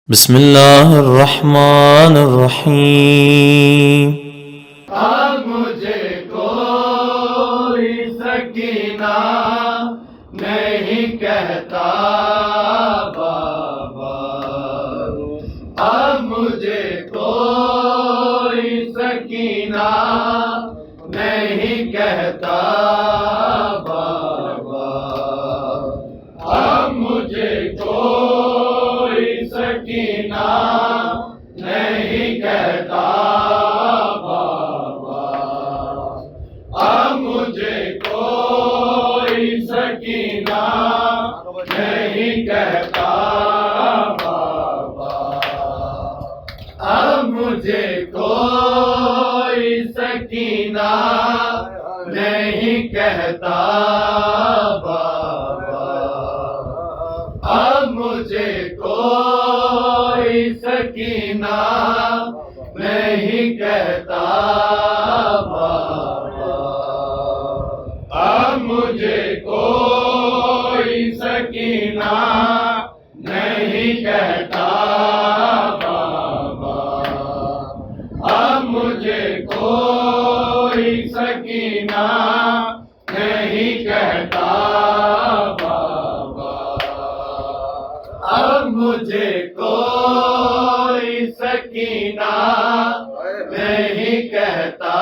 बिस्मिल्लाहिर्रहमानिर्रहीम। अब मुझे कोई सकीना नहीं कहता बाबा, अब मुझे कोई सकीना नहीं कहता बाबा, अब मुझे कोई सकीना नहीं कहता बाबा, अब मुझे कोई सकीना नहीं कहता बाबा, अब मुझे कोई सकीना नहीं कहता बाबा, अब मुझे कोई सकीना नहीं कहता बाबा, अब मुझे कोई सकीना नहीं कहता बाबा, अब मुझे कोई सकीना नहीं कहता बाबा, अब मुझे कोई सकीना नहीं कहता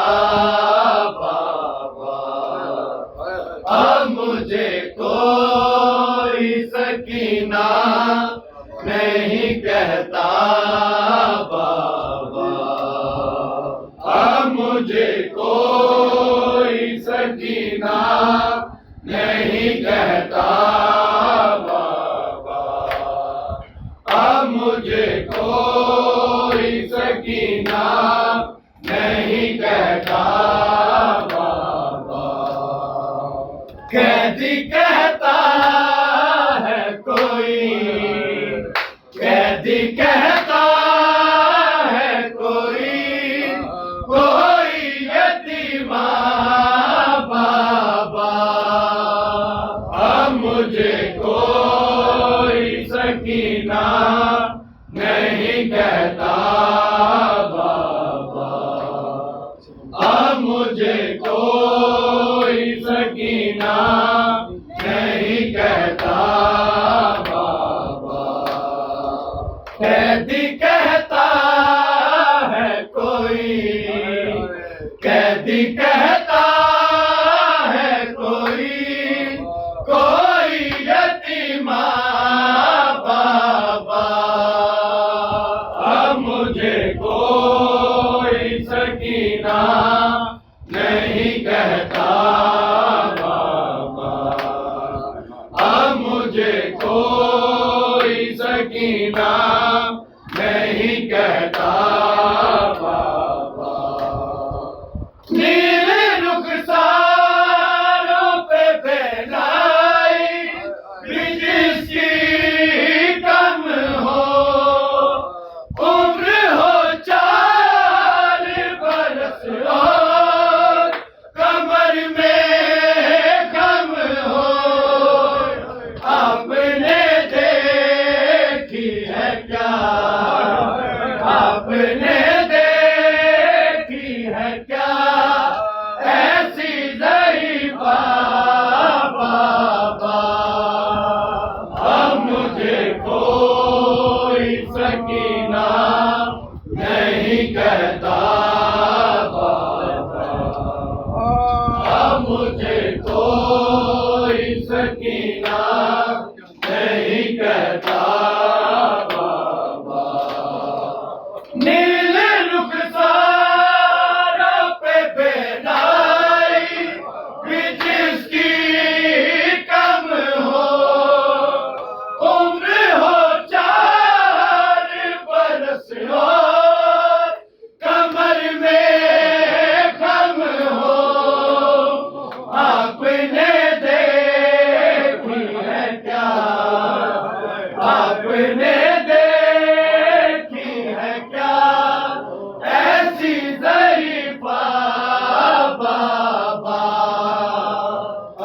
बाबा, अब मुझे कोई सकीना नहीं कहता बाबा, अब मुझे कोई सकीना नहीं कहता बाबा, अब मुझे कोई सकीना नहीं कहता बाबा। कैदी कहता है कोई, कैदी कहता है कोई, कोई यतीमा बाबा, अब मुझे कोई सकीना नहीं कहता बाबा, अब मुझे कोई सकीना नहीं कहता बाबा। कैदी कहता है कोई, कैदी कहता है कोई, कोई यतीमा बाबा, अब मुझे कोई सकीना नहीं कहता बाबा, अब मुझे कोई सकीना नहीं कहता बाबा। नीले रुखसारों पे फैलाई जिसकी कम हो, उम्र हो 4 बरस और कमर में कम हो, आपने देखी है क्या, आपने देखी है क्या ऐसी ज़रीफ़ा बाबा, अब मुझे कोई सकीना नहीं कहता बाबा, अब मुझे कोई सकीना नहीं कहता बाबा। नीले रुखसारों पे बेलाई जिसकी कम हो, उम्र हो 4 बरस और कमर में कम हो, आपने देखी है क्या, आपने देखी है क्या ऐसी ज़रीफ़ा बाबा,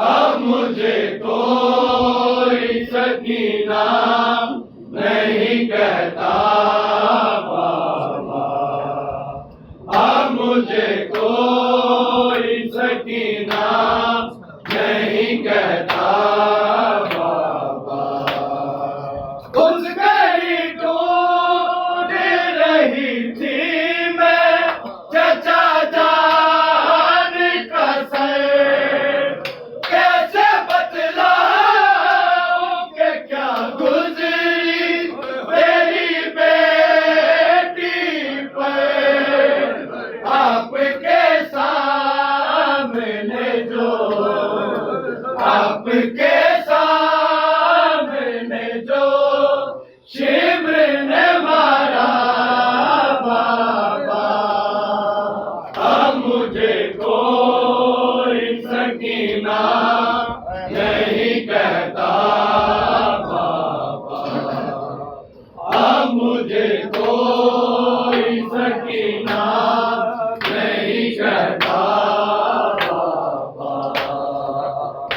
अब मुझे कोई सकीना नहीं नहीं कहता बाबा, अब मुझे कोई सकीना नहीं कहता बाबा। उस घड़ी ढूंढ रही थी मैं चचा जान का सर, कैसे बतलाऊं कि क्या गुजरी तेरी बेटी पर, आपके सामने जो, आपके सामने जो शिमर ने मारा बाबा, अब मुझे कोई सकीना नहीं कहता बाबा, अब मुझे कोई सकीना नहीं कहता बाबा।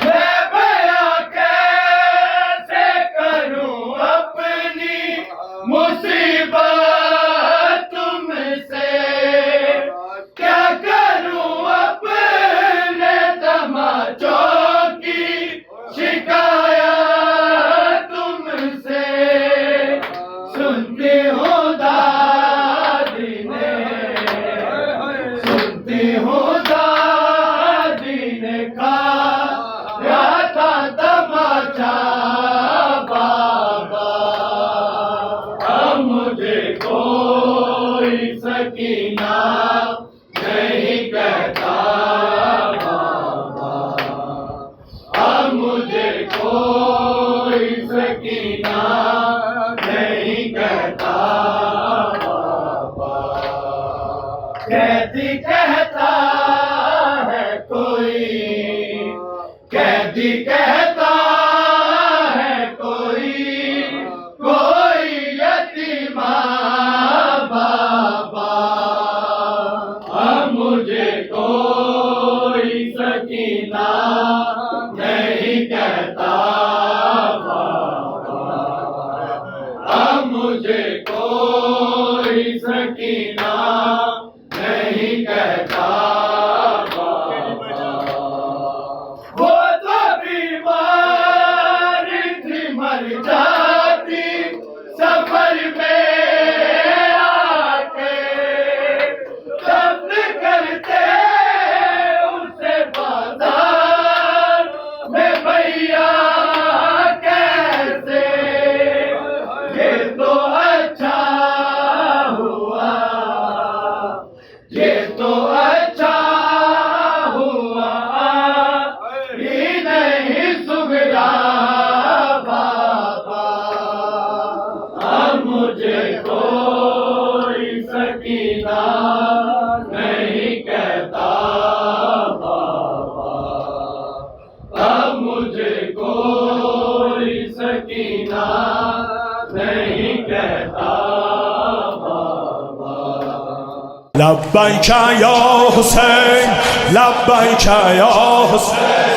मैं बयां कैसे करूं अपनी मुसीबत तुमसे, क्या करूं अपने तमाचों की शिकायत तुमसे। सुनती हूँ दादी ने, सुनती हूँ दादी ने खाया था तमाचा बाबा, अब मुझे कोई सकीना नहीं कहता बाबा, अब मुझे कोई सकीना नहीं कहता बाबा। कैदी कहता है कोई, कैदी कहता है कोई, कोई यतीमा बाबा, अब मुझे कोई सकीना नहीं कहता बाबा, अब मुझे कोई सकीना नहीं कहता बाबा। वो तो बीमार थी मर जाती सफर में आके, दफ्न करते उसे बाजार में भैया कैसे। ये तो अच्छा हुआ, ये तो अच्छा हुआ ही नहीं सुगरा बाबा, अब मुझे कोई सकीना नहीं कहता बाबा, अब मुझे कोई सकीना नहीं कहता बाबा। लब्बैक या हुसैन, लब्बैक या हुसैन।